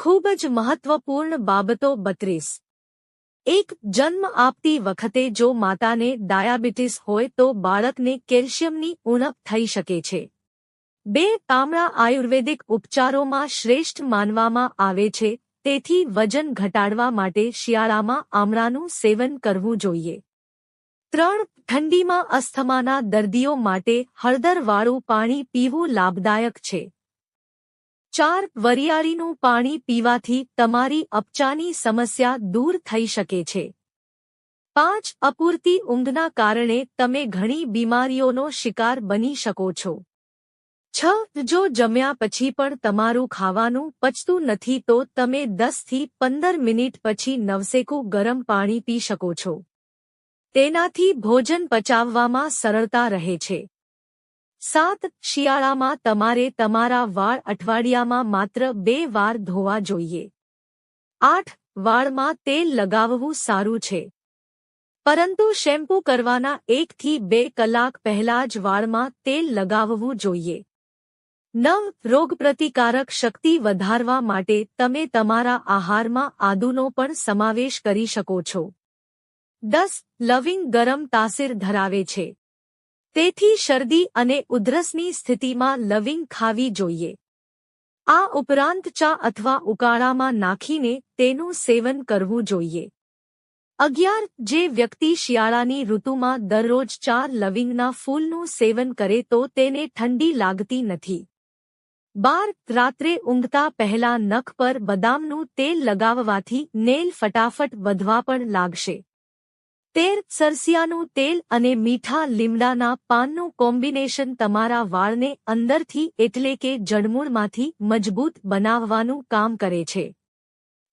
ખૂબ જ મહત્વપૂર્ણ બાબતો 32. એક જન્મ આપતી વખતે જો માતાને ડાયાબિટીસ હોય તો બાળકને કેલ્શિયમની ઉણપ થઈ શકે છે. 2. આમળા આયુર્વેદિક ઉપચારોમાં શ્રેષ્ઠ માનવામાં આવે છે, તેથી વજન ઘટાડવા માટે શિયાળામાં આમળાનું સેવન કરવું જોઈએ. 3. ઠંડીમાં અસ્થમાના દર્દીઓ માટે હળદરવાળું પાણી પીવું લાભદાયક છે. 4. વરિયાળીનું પાણી પીવાથી તમારી અપચાની સમસ્યા દૂર થઈ શકે છે. 5. અપૂરતી ઊંઘના કારણે તમે ઘણી બીમારીઓનો શિકાર બની શકો છો. 6. જો જમ્યા પછી પણ તમારું ખાવાનું પચતું નથી તો તમે 10 થી 15 મિનિટ પછી નવસેકું ગરમ પાણી પી શકો છો. તેનાથી ભોજન પચાવવામાં સરળતા રહે છે. 7. શિયાળામાં તમારે તમારા વાળ અઠવાડિયામાં માત્ર 2 વાર ધોવા જોઈએ. 8. વાળમાં તેલ લગાવવું સારું છે, પરંતુ શેમ્પૂ કરવાના 1 થી 2 કલાક પહેલા જ વાળમાં તેલ લગાવવું જોઈએ. 9. રોગપ્રતિકારક શક્તિ વધારવા માટે તમે તમારા આહારમાં આદુનો પણ સમાવેશ કરી શકો છો. 10. લવિંગ ગરમ તાસીર ધરાવે છે, તેથી શરદી અને ઉધરસની સ્થિતિમાં લવિંગ ખાવી જોઈએ. આ ઉપરાંત ચા અથવા ઉકાળામાં નાખીને તેનું સેવન કરવું જોઈએ. 11. જે વ્યક્તિ શિયાળાની ઋતુમાં દરરોજ 4 લવિંગના ફૂલનું સેવન કરે તો તેને ઠંડી લાગતી નથી. 12. રાત્રે ઊંઘતા પહેલા નખ પર બદામનું તેલ લગાવવાથી નેલ ફટાફટ વધવા પણ લાગશે. 13. સરસિયાનું તેલ અને મીઠા લીમડાના પાનનું કોમ્બિનેશન તમારા વાળને અંદરથી એટલે કે જડમૂળમાંથી મજબૂત બનાવવાનું કામ કરે છે.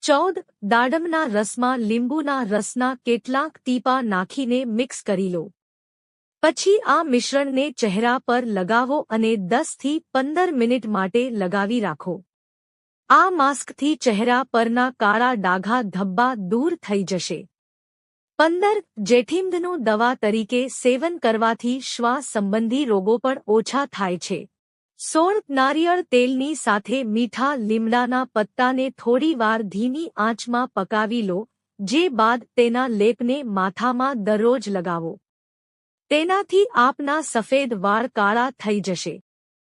14. દાડમના રસમાં લીંબુના રસના કેટલાક ટીપા નાખીને મિક્સ કરી લો. પછી આ મિશ્રણને ચહેરા પર લગાવો અને 10 થી 15 મિનિટ માટે લગાવી રાખો. આ માસ્કથી ચહેરા પરના કાળા ડાઘા ધબ્બા દૂર થઈ જશે. 15. જેઠિમધનું દવા તરીકે સેવન કરવાથી શ્વાસ સંબંધી રોગો પણ ઓછા થાય છે. 16. નારિયેળ તેલની સાથે મીઠા લીમડાના પત્તાને થોડીવાર ધીમી આંચમાં પકાવી લો, જે બાદ તેના લેપને માથામાં દરરોજ લગાવો. તેનાથી આપના સફેદ વાળ કાળા થઈ જશે.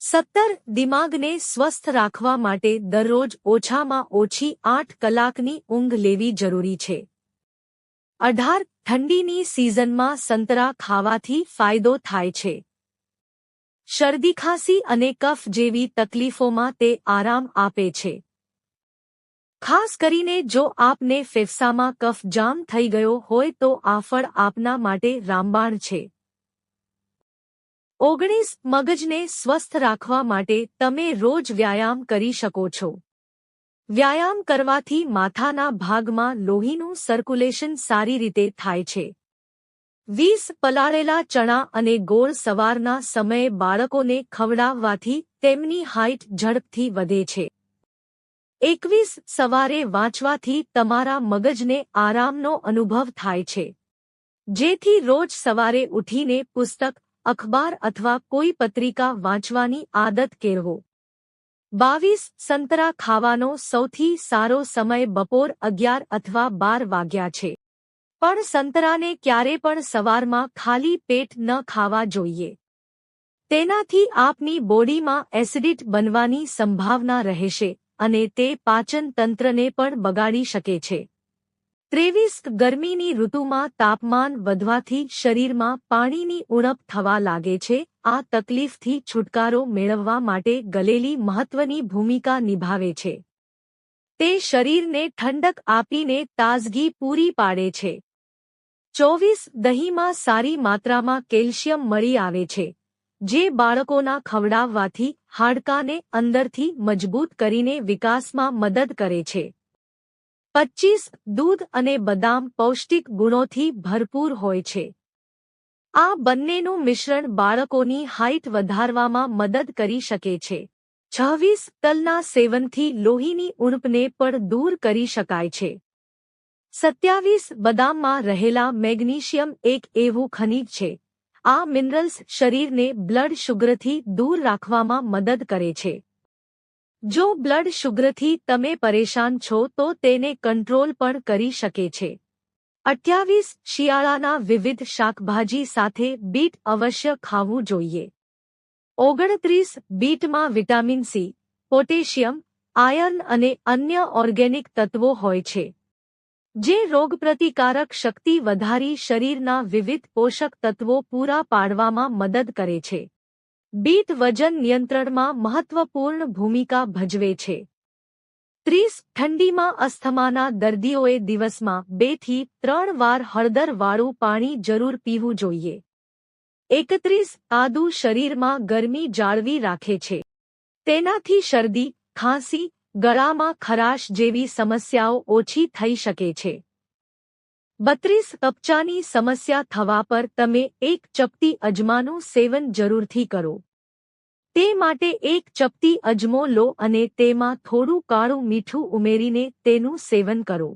17. દિમાગને સ્વસ્થ રાખવા માટે દરરોજ ઓછામાં ઓછી 8 કલાકની ઊંઘ લેવી જરૂરી છે. 18. ઠંડીની સિઝનમાં સંતરા ખાવાથી ફાયદો થાય છે. શરદી ખાંસી અને કફ જેવી તકલીફોમાં તે આરામ આપે છે. ખાસ કરીને જો આપને ફેફસામાં કફ જામ થઈ ગયો હોય તો આ ફળ આપના માટે રામબાણ છે. 19. મગજને સ્વસ્થ રાખવા માટે તમે રોજ વ્યાયામ કરી શકો છો. વ્યાયામ કરવાથી માથાના ભાગમાં લોહીનું સર્ક્યુલેશન સારી રીતે થાય છે. 20. પલાળેલા ચણા અને ગોળ સવારના સમયે બાળકોને ખવડાવવાથી તેમની હાઇટ ઝડપથી વધે છે. 21. સવારે વાંચવાથી તમારા મગજને આરામનો અનુભવ થાય છે, જેથી રોજ સવારે ઉઠીને પુસ્તક, અખબાર અથવા કોઈ પત્રિકા વાંચવાની આદત કેળવો. 22. સંતરા ખાવાનો સૌથી સારો સમય બપોર 11 અથવા 12 વાગ્યા છે, પણ સંતરાને ક્યારે પણ સવારમાં ખાલી પેટ ન ખાવા જોઈએ. તેનાથી આપની બોડીમાં એસિડિટ બનવાની સંભાવના રહેશે અને તે પાચન તંત્રને પણ બગાડી શકે છે. 23. ગરમીની ઋતુમાં તાપમાન વધવાથી શરીરમાં પાણીની ઉણપ થવા લાગે છે. આ તકલીફથી છુટકારો મેળવવા માટે ગલેલી મહત્વની ભૂમિકા નિભાવે છે. તે શરીરને ઠંડક આપીને તાજગી પૂરી પાડે છે. 24. દહીંમાં સારી માત્રામાં કેલ્શિયમ મળી આવે છે, જે બાળકોના ખવડાવવાથી હાડકાને અંદરથી મજબૂત કરીને વિકાસમાં મદદ કરે છે. 25. દૂધ અને બદામ પૌષ્ટિક ગુણોથી ભરપૂર હોય છે. આ બંનેનું મિશ્રણ બાળકોની હાઇટ વધારવામાં મદદ કરી શકે છે. 26. તલના સેવનથી લોહીની ઉણપને પણ દૂર કરી શકાય છે. 27. બદામમાં રહેલા મેગ્નીશિયમ એક એવું ખનિજ છે. આ મિનરલ્સ શરીરને બ્લડ શુગરથી દૂર રાખવામાં મદદ કરે છે. જો બ્લડ શુગરથી તમે પરેશાન છો તો તેને કંટ્રોલ પણ કરી શકે છે. 28 શિયાળાના વિવિધ શાકભાજી સાથે બીટ અવશ્ય ખાવું જોઈએ. 29 બીટમાં વિટામિન સી, પોટેશિયમ, આયર્ન અને અન્ય ઓર્ગેનિક તત્વો હોય છે, જે રોગપ્રતિકારક શક્તિ વધારી શરીરના વિવિધ પોષક તત્વો પૂરા પાડવામાં મદદ કરે છે. બીટ વજન નિયંત્રણમાં મહત્વપૂર્ણ ભૂમિકા ભજવે છે. 30 ઠંડીમાં અસ્થમાના દર્દીઓએ દિવસમાં 2 થી 3 વાર હળદરવાળું પાણી જરૂર પીવું જોઈએ. 31 આદુ શરીરમાં ગરમી જાળવી રાખે છે. તેનાથી શરદી, ખાંસી, ગળામાં ખરાશ જેવી સમસ્યાઓ ઓછી થઈ શકે છે. 32 કબચાની સમસ્યા થવા પર તમે 1 ચપટી અજમાનું સેવન જરૂરથી કરો. તે માટે 1 ચપટી અજમો લો અને તેમાં થોડું કાળું મીઠું ઉમેરીને તેનું સેવન કરો.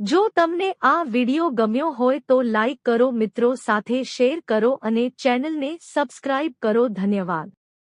જો તમને આ વિડિયો ગમ્યો હોય તો લાઇક કરો, મિત્રો સાથે શેર કરો અને ચેનલને સબસ્ક્રાઇબ કરો. ધન્યવાદ.